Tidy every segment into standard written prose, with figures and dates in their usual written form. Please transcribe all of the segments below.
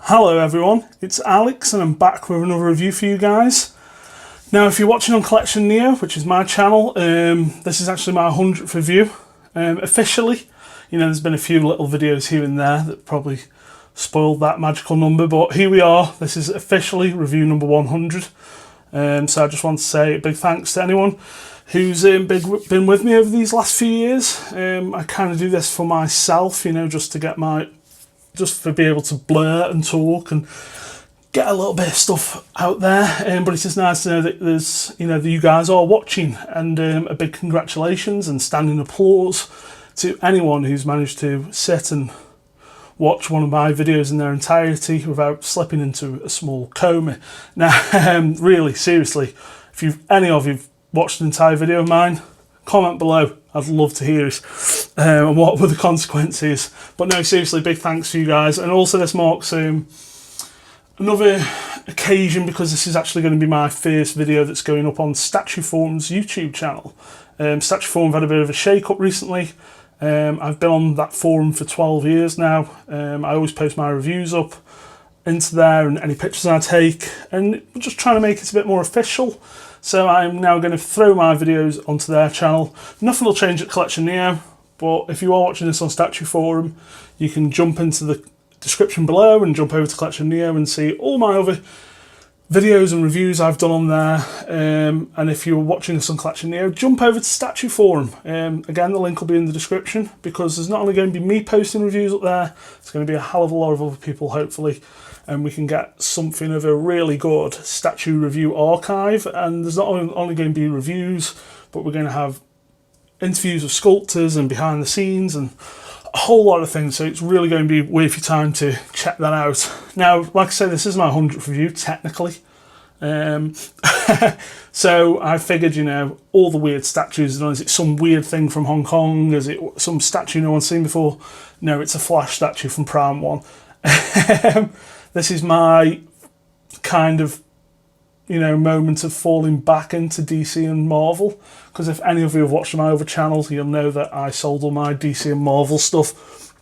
Hello everyone, it's Alex and I'm back with another review for you guys. Now if you're watching on collectioneo, which is my channel, this is actually my 100th review. Officially, you know, there's been a few little videos here and there that probably spoiled that magical number, but here we are. This is officially review number 100. So I just want to say a big thanks to anyone who's been with me over these last few years. I kind of do this for myself, you know, just to be able to blur and talk and get a little bit of stuff out there. But it's just nice to know that there's, you know, that you guys are watching, and a big congratulations and standing applause to anyone who's managed to sit and watch one of my videos in their entirety without slipping into a small coma. Now, really, seriously, if any of you've watched an entire video of mine, comment below. I'd love to hear it, and what were the consequences. But no, seriously, big thanks to you guys. And also this marks another occasion, because this is actually going to be my first video that's going up on StatueForum's YouTube channel. StatueForum had a bit of a shake-up recently. I've been on that forum for 12 years now. I always post my reviews up into there and any pictures I take, and we're just trying to make it a bit more official. So I'm now going to throw my videos onto their channel. Nothing will change at collectioneo, but if you are watching this on StatueForum, you can jump into the description below and jump over to collectioneo and see all my other videos and reviews I've done on there. And if you're watching this on collectioneo, jump over to StatueForum. Again, the link will be in the description, because there's not only going to be me posting reviews up there, it's going to be a hell of a lot of other people, hopefully, and we can get something of a really good statue review archive. And there's not only going to be reviews, but we're going to have interviews with sculptors and behind the scenes and a whole lot of things. So it's really going to be worth your time to check that out. Now, like I said, this is my 100th review, technically. So I figured, you know, all the weird statues, is it some weird thing from Hong Kong? Is it some statue no one's seen before? No, it's a Flash statue from Prime 1. This is my kind of, you know, moment of falling back into DC and Marvel, because if any of you have watched my other channels, you'll know that I sold all my DC and Marvel stuff.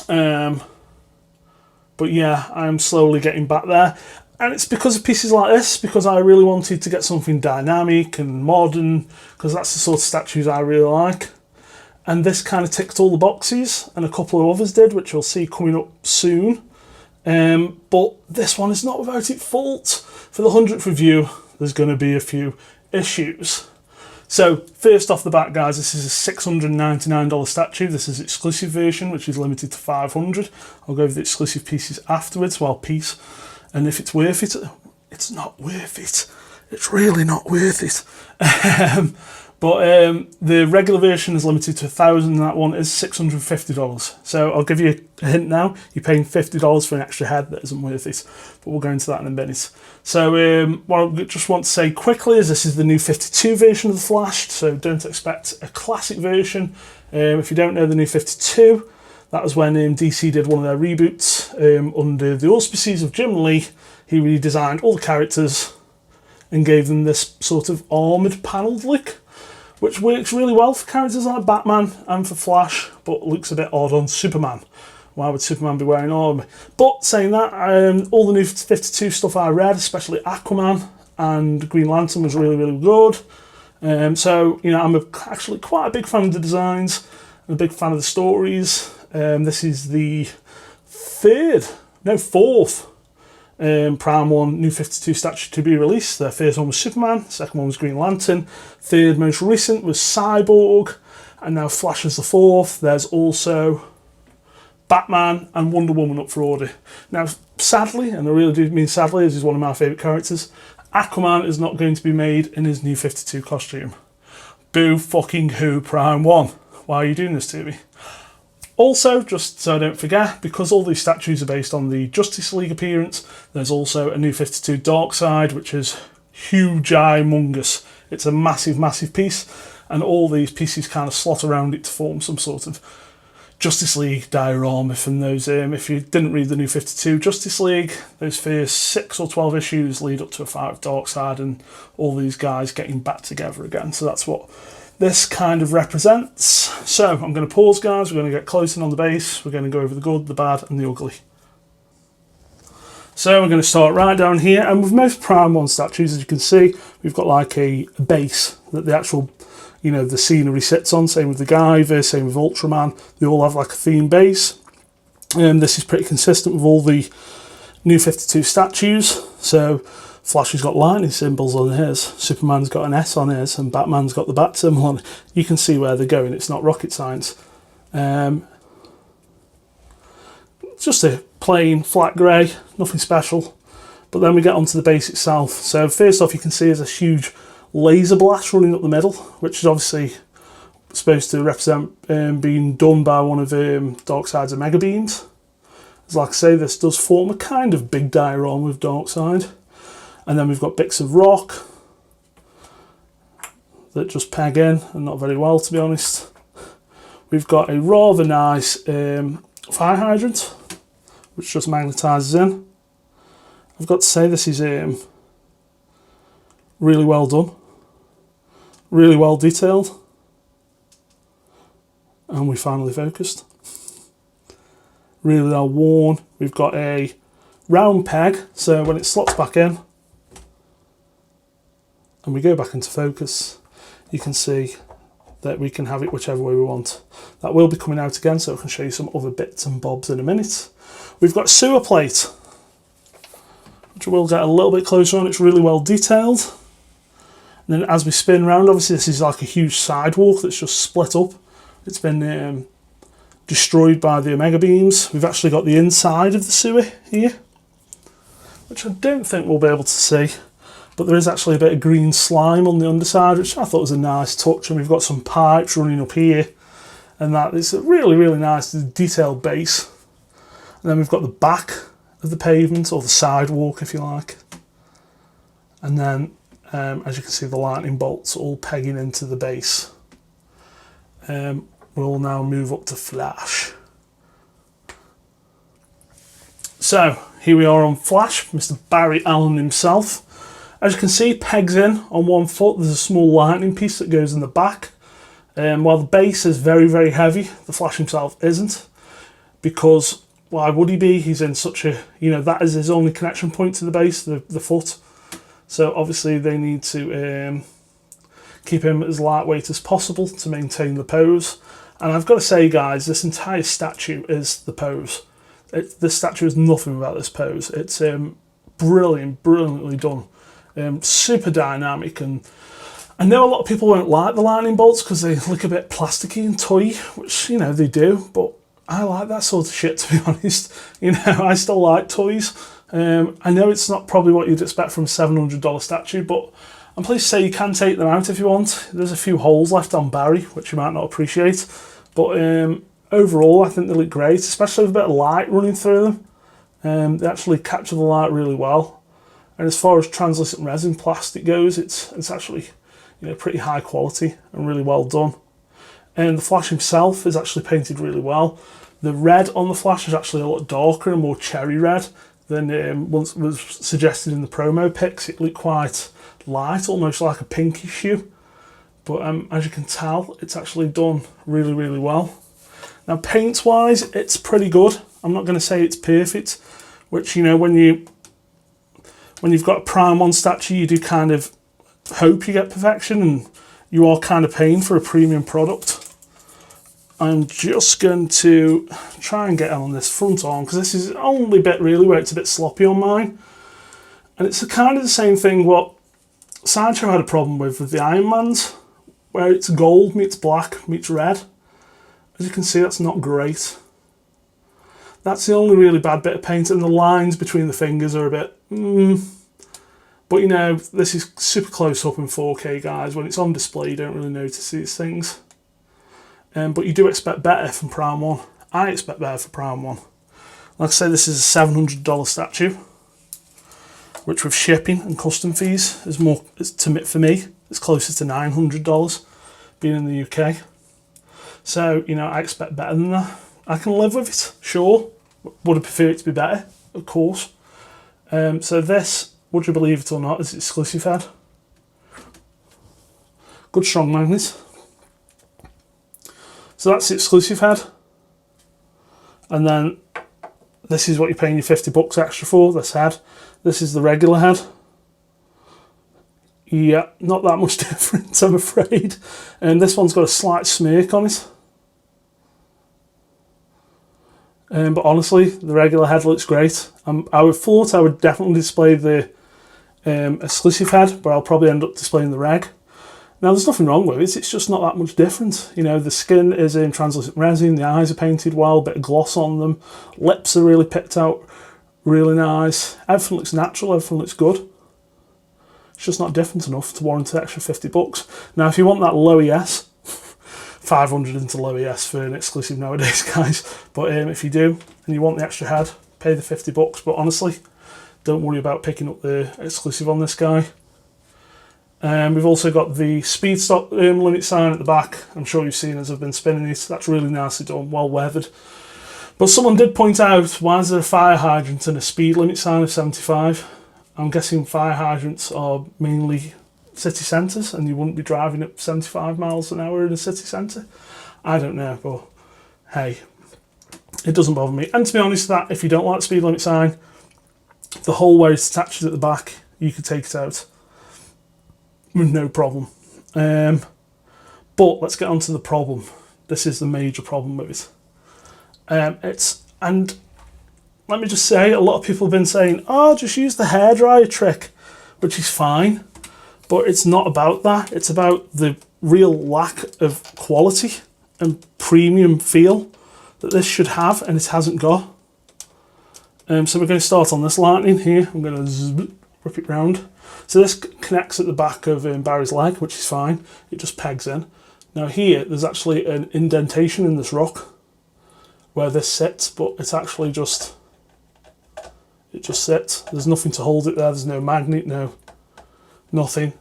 But yeah, I'm slowly getting back there, and it's because of pieces like this, because I really wanted to get something dynamic and modern, because that's the sort of statues I really like. And this kind of ticked all the boxes, and a couple of others did, which you'll see coming up soon. But this one is not without its fault. For the 100th review, there's going to be a few issues. So first off the bat, guys, this is a $699 statue. This is exclusive version, which is limited to 500. I'll go over the exclusive pieces afterwards, and if it's worth it, it's not worth it. It's really not worth it. But the regular version is limited to 1,000, and that one is $650. So I'll give you a hint now. You're paying $50 for an extra head that isn't worth it. But we'll go into that in a minute. So what I just want to say quickly is this is the new 52 version of the Flash. So don't expect a classic version. If you don't know the new 52, that was when DC did one of their reboots under the auspices of Jim Lee. He redesigned all the characters and gave them this sort of armoured panelled look, which works really well for characters like Batman and for Flash, but looks a bit odd on Superman. Why would Superman be wearing armour? But saying that, all the new 52 stuff I read, especially Aquaman and Green Lantern, was really, really good. So, you know, I'm actually quite a big fan of the designs and a big fan of the stories. This is the fourth Prime 1 New 52 statue to be released. The first one was Superman, the second one was Green Lantern, third most recent was Cyborg, and now Flash is the fourth. There's also Batman and Wonder Woman up for order. Now, sadly, and I really do mean sadly, as he's one of my favourite characters, Aquaman is not going to be made in his New 52 costume. Boo fucking who, Prime 1? Why are you doing this to me? Also, just so I don't forget, because all these statues are based on the Justice League appearance, there's also a New 52 Darkseid, which is huge-humongous. It's a massive, massive piece, and all these pieces kind of slot around it to form some sort of Justice League diorama from those. If you didn't read the New 52 Justice League, those first 6 or 12 issues lead up to a fight with Darkseid and all these guys getting back together again. So that's what this kind of represents. So I'm going to pause, guys. We're going to get close in on the base. We're going to go over the good, the bad, and the ugly. So we're going to start right down here, and with most Prime 1 statues, as you can see, we've got like a base that the actual, you know, the scenery sits on. Same with the Guyver, same with Ultraman. They all have like a theme base. This is pretty consistent with all the New 52 statues. So Flash has got lightning symbols on his, Superman's got an S on his, and Batman's got the bat symbol on it. You can see where they're going, it's not rocket science. Just a plain flat grey, nothing special. But then we get onto the base itself. So first off, you can see there's a huge laser blast running up the middle, which is obviously supposed to represent being done by one of Darkseid's Omega Beams. As like I say, this does form a kind of big diorama with Darkseid. And then we've got bits of rock that just peg in, and not very well, to be honest. We've got a rather nice fire hydrant, which just magnetises in. I've got to say, this is really well done, really well detailed, and we finally focused. Really well worn. We've got a round peg, so when it slots back in and we go back into focus, you can see that we can have it whichever way we want. That will be coming out again, so I can show you some other bits and bobs in a minute. We've got sewer plate, which we'll get a little bit closer on. It's really well detailed. And then as we spin around, obviously this is like a huge sidewalk that's just split up. It's been destroyed by the Omega Beams. We've actually got the inside of the sewer here, which I don't think we'll be able to see. But there is actually a bit of green slime on the underside, which I thought was a nice touch. And we've got some pipes running up here, and that is a really, really nice detailed base. And then we've got the back of the pavement, or the sidewalk if you like. And then, as you can see, the lightning bolts all pegging into the base. We'll now move up to Flash. So, here we are on Flash, Mr. Barry Allen himself. As you can see, pegs in on one foot. There's a small lightning piece that goes in the back. While the base is very, very heavy, the Flash himself isn't. Because why would he be? He's in such a, you know, that is his only connection point to the base, the foot. So obviously they need to keep him as lightweight as possible to maintain the pose. And I've got to say, guys, this entire statue is the pose. This statue is nothing without this pose. It's brilliantly done. Super dynamic, and I know a lot of people won't like the lightning bolts because they look a bit plasticky and toy, which, you know, they do, but I like that sort of shit, to be honest. You know, I still like toys. I know it's not probably what you'd expect from a $700 statue, but I'm pleased to say you can take them out if you want. There's a few holes left on Barry, which you might not appreciate, but overall I think they look great, especially with a bit of light running through them. They actually capture the light really well. And as far as translucent resin plastic goes, it's actually, you know, pretty high quality and really well done. And the Flash himself is actually painted really well. The red on the Flash is actually a lot darker and more cherry red than was suggested in the promo pics. It looked quite light, almost like a pinkish hue. But as you can tell, it's actually done really, really well. Now, paint-wise, it's pretty good. I'm not going to say it's perfect, which, you know, when you've got a Prime 1 statue, you do kind of hope you get perfection, and you are kind of paying for a premium product. I'm just going to try and get on this front arm, because this is the only bit really where it's a bit sloppy on mine. And it's kind of the same thing what Sideshow had a problem with the Iron Man's, where it's gold meets black meets red. As you can see, that's not great. That's the only really bad bit of paint, and the lines between the fingers are a bit... But, you know, this is super close up in 4K, guys. When it's on display, you don't really notice these things. But you do expect better from Prime 1. I expect better for Prime 1. Like I say, this is a $700 statue, which with shipping and custom fees is more, for me, it's closer to $900 being in the UK. So, you know, I expect better than that. I can live with it, sure. Would I prefer it to be better? Of course. So this, would you believe it or not, is exclusive head. Good strong magnet. So that's the exclusive head. And then this is what you're paying your $50 extra for, this head. This is the regular head. Yeah, not that much different, I'm afraid. And this one's got a slight smirk on it. But honestly, the regular head looks great. I thought I would definitely display the exclusive head, but I'll probably end up displaying the reg. Now, there's nothing wrong with it, it's just not that much different. You know, the skin is in translucent resin, the eyes are painted well, bit of gloss on them, lips are really picked out really nice. Everything looks natural, everything looks good. It's just not different enough to warrant an extra $50. Now, if you want that low ES, 500 into low ES for an exclusive nowadays, guys. But if you do, and you want the extra head, pay the $50. But honestly, don't worry about picking up the exclusive on this guy. We've also got the speed stop limit sign at the back. I'm sure you've seen as I've been spinning it. That's really nicely done, well weathered. But someone did point out, why is there a fire hydrant and a speed limit sign of 75? I'm guessing fire hydrants are mainly city centres and you wouldn't be driving at 75 miles an hour in a city centre. I don't know, but hey, it doesn't bother me. And to be honest, that if you don't like the speed limit sign, the hole where it's attached at the back, you could take it out with no problem. But let's get on to the problem. This is the major problem with it. And let me just say, a lot of people have been saying, oh, just use the hairdryer trick, which is fine. But it's not about that. It's about the real lack of quality and premium feel that this should have, and it hasn't got. So we're going to start on this lightning here. I'm going to whip it round. So this connects at the back of Barry's leg, which is fine. It just pegs in. Now here, there's actually an indentation in this rock where this sits, but it's actually just, it just sits. There's nothing to hold it there. There's no magnet, no, nothing.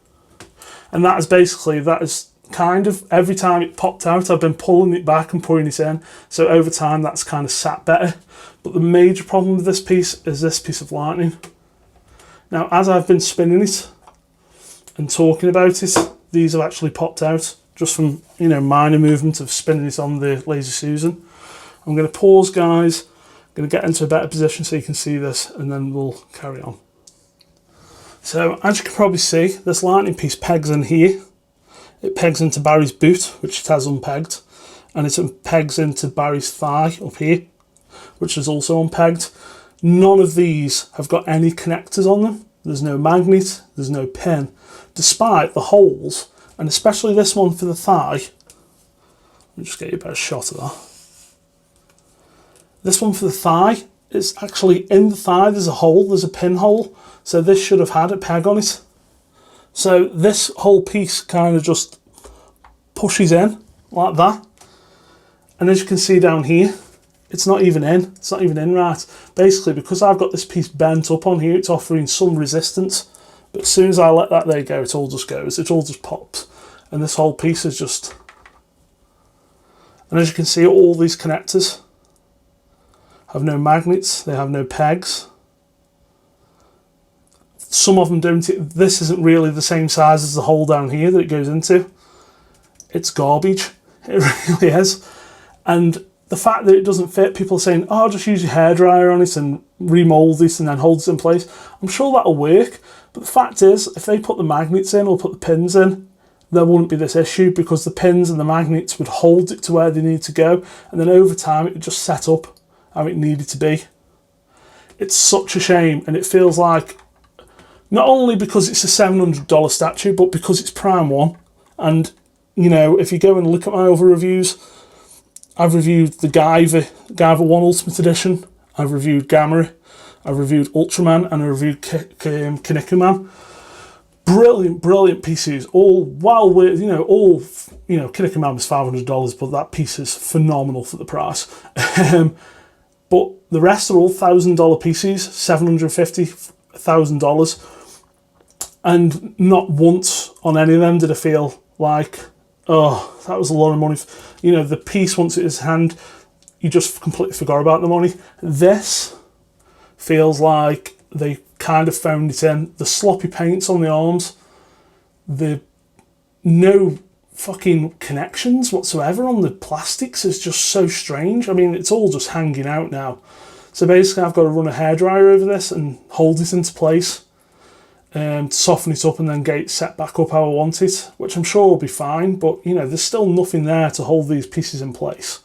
And that is basically, that is kind of, every time it popped out, I've been pulling it back and putting it in. So over time, that's kind of sat better. But the major problem with this piece is this piece of lightning. Now, as I've been spinning it and talking about it, these have actually popped out just from, you know, minor movement of spinning it on the Lazy Susan. I'm going to pause, guys. I'm going to get into a better position so you can see this, and then we'll carry on. So, as you can probably see, this lightning piece pegs in here. It pegs into Barry's boot, which it has unpegged, and it pegs into Barry's thigh up here, which is also unpegged. None of these have got any connectors on them. There's no magnet, there's no pin, despite the holes, and especially this one for the thigh. Let me just get you a better shot of that. This one for the thigh, it's actually in the thigh, there's a hole, there's a pinhole, so this should have had a peg on it. So this whole piece kind of just pushes in like that. And as you can see down here, it's not even in right. Basically, because I've got this piece bent up on here, it's offering some resistance. But as soon as I let that there go, it all just goes, it all just pops. And this whole piece is just... And as you can see, all these connectors have no magnets, they have no pegs. Some of them don't. This isn't really the same size as the hole down here that it goes into. It's garbage, it really is. And the fact that it doesn't fit, people are saying, oh, just use your hairdryer on it and remold this and then hold it in place. I'm sure that'll work, but the fact is, if they put the magnets in or put the pins in, there wouldn't be this issue, because the pins and the magnets would hold it to where they need to go, and then over time it would just set up how it needed to be. It's such a shame, and it feels like, not only because it's a $700 statue, but because it's Prime 1. And, you know, if you go and look at my other reviews, I've reviewed the Guyver 1 Ultimate Edition, I've reviewed Gamera, I've reviewed Ultraman, and I reviewed Kinnikuman. Brilliant, brilliant pieces, all well worth, Kinnikuman was $500, but that piece is phenomenal for the price. But the rest are all $1,000 pieces, $750, $1,000. And not once on any of them did I feel like, oh, that was a lot of money. You know, the piece, once it is hand, you just completely forgot about the money. This feels like they kind of found it in. The sloppy paints on the arms, the no fucking connections whatsoever on the plastics is just so strange. I mean, it's all just hanging out now. So basically I've got to run a hairdryer over this and hold it into place to soften it up and then get it set back up how I want it, which I'm sure will be fine, but you know, there's still nothing there to hold these pieces in place.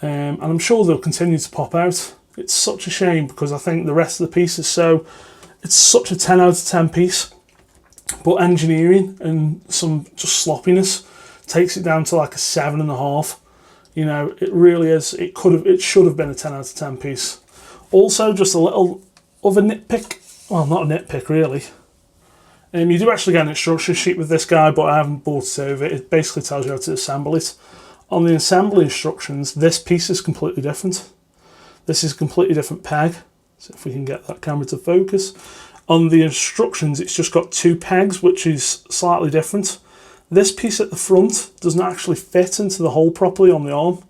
And I'm sure they'll continue to pop out. It's such a shame because I think the rest of the piece is it's such a 10 out of 10 piece, but engineering and some just sloppiness takes it down to like a 7.5. You know, it really is. It should have been a 10 out of 10 piece. Also, just a little other nitpick. Well, not a nitpick really. You do actually get an instruction sheet with this guy, but I haven't bought it over. It basically tells you how to assemble it. On the assembly instructions, this piece is completely different. This is a completely different peg. So if we can get that camera to focus. On the instructions, it's just got 2 pegs, which is slightly different. This piece at the front doesn't actually fit into the hole properly on the arm.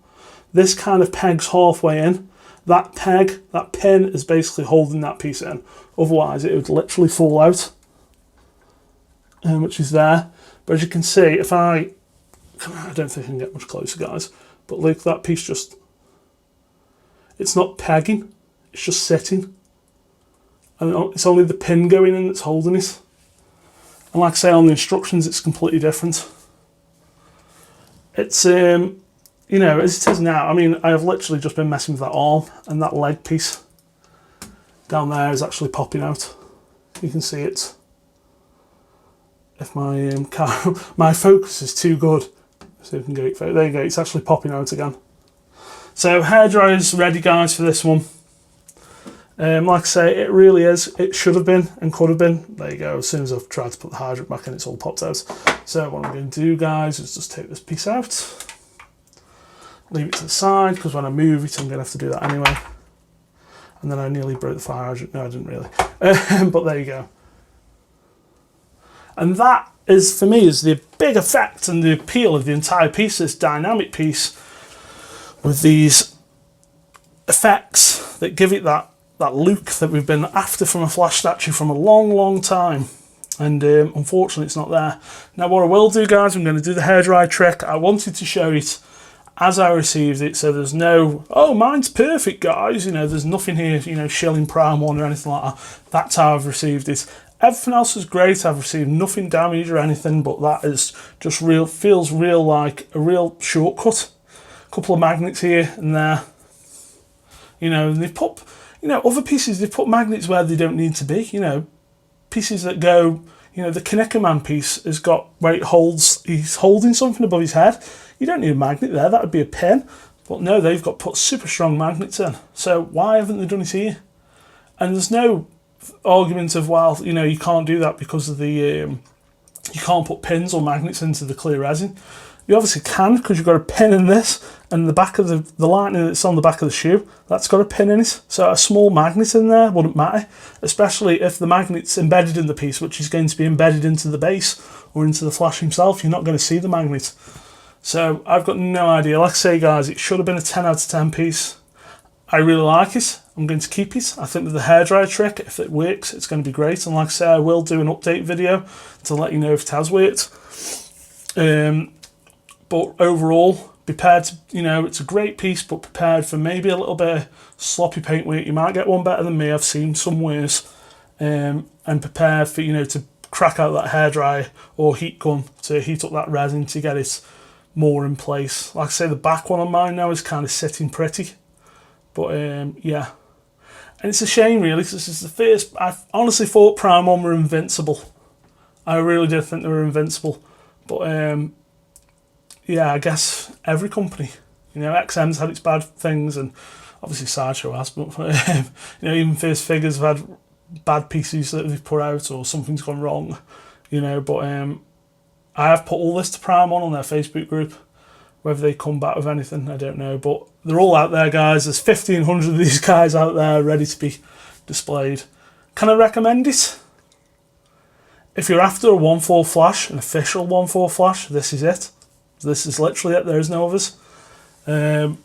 This kind of pegs halfway in. That pin is basically holding that piece in. Otherwise, it would literally fall out, which is there. But as you can see, if I don't think I can get much closer, guys, but look, that piece just, it's not pegging, it's just sitting. And it's only the pin going in that's holding it. And like I say, on the instructions, it's completely different. It's, you know, as it is now, I mean, I have literally just been messing with that arm, and that leg piece down there is actually popping out. You can see it. If my my focus is too good, so you can get it. There you go. It's actually popping out again. So hairdryer's ready, guys, for this one. Like I say, it really is. It should have been and could have been. There you go. As soon as I've tried to put the hydrant back in, it's all popped out. So what I'm going to do, guys, is just take this piece out. Leave it to the side, because when I move it, I'm going to have to do that anyway. And then I nearly broke the fire hydrant. No, I didn't really. But there you go. And that is, for me, is the big effect and the appeal of the entire piece, this dynamic piece with these effects that give it that look that we've been after from a flash statue from a long time. And unfortunately, it's not there. Now, what I will do, guys, I'm going to do the hairdryer trick. I wanted to show it as I received it, so there's no, oh, mine's perfect, guys. You know, there's nothing here, you know, shilling prime one or anything like that. That's how I've received it. Everything else is great. I've received nothing damaged or anything, but that is just real, feels real like a real shortcut. A couple of magnets here and there. You know, and they've put, you know, other pieces, they've put magnets where they don't need to be. You know, pieces that go, you know, the Kaneka Man piece has got where it holds, he's holding something above his head. You don't need a magnet there, that would be a pin. But no, they've got put super strong magnets in. So why haven't they done it here? And there's no argument of, well, you know, you can't do that because of the, you can't put pins or magnets into the clear resin. You obviously can, because you've got a pin in this, and the back of the lightning that's on the back of the shoe, that's got a pin in it. So a small magnet in there wouldn't matter, especially if the magnet's embedded in the piece, which is going to be embedded into the base or into the flash himself. You're not going to see the magnet. So I've got no idea. Like I say, guys, it should have been a 10 out of 10 piece. I really like it. I'm going to keep it. I think with the hairdryer trick, if it works, it's going to be great. And like I say, I will do an update video to let you know if it has worked. But overall, prepared to, you know, it's a great piece, but prepared for maybe a little bit of sloppy paint work. You might get one better than me. I've seen some worse. And prepare for, you know, to crack out that hairdryer or heat gun to heat up that resin to get it more in place. Like I say, the back one on mine now is kind of sitting pretty. But yeah. And it's a shame, really, because this is the first. I honestly thought Prime 1 were invincible. I really did think they were invincible. But yeah, I guess every company, you know, XM's had its bad things, and obviously Sideshow has, but you know, even First Figures have had bad pieces that they've put out, or something's gone wrong, you know. But I have put all this to Prime 1 on their Facebook group. Whether they come back with anything, I don't know. But they're all out there, guys. There's 1,500 of these guys out there ready to be displayed. Can I recommend it? If you're after a 1.4 flash, an official 1.4 flash, this is it. This is literally it. There's no others. And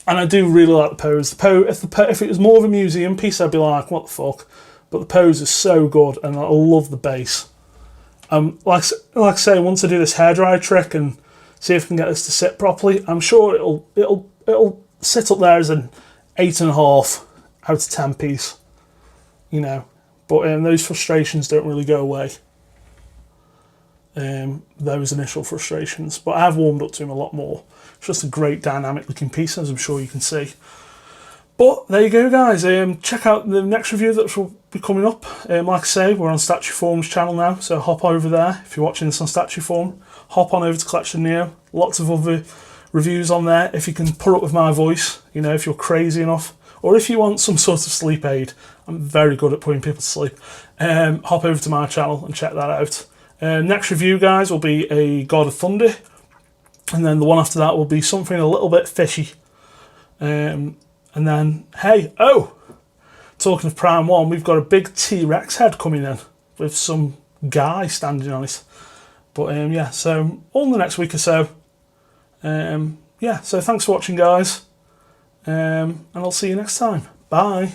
I do really like the pose. If it was more of a museum piece, I'd be like, what the fuck? But the pose is so good, and I love the base. Like I say, once I do this hairdryer trick and see if I can get this to sit properly, I'm sure it'll sit up there as an 8.5 out of 10 piece, you know. But those frustrations don't really go away. Those initial frustrations. But I have warmed up to him a lot more. It's just a great dynamic looking piece, as I'm sure you can see. But there you go, guys. Check out the next review that will be coming up. Like I say, we're on StatueForum's channel now, so hop over there. If you're watching this on StatueForum, hop on over to collectioneo. Lots of other reviews on there. If you can put up with my voice, you know, if you're crazy enough, or if you want some sort of sleep aid, I'm very good at putting people to sleep. Hop over to my channel and check that out. Next review, guys, will be a God of Thunder, and then the one after that will be something a little bit fishy. And then, hey, oh, talking of Prime 1, we've got a big T-Rex head coming in with some guy standing on it. But yeah, so all in the next week or so. Yeah, so thanks for watching, guys. And I'll see you next time. Bye.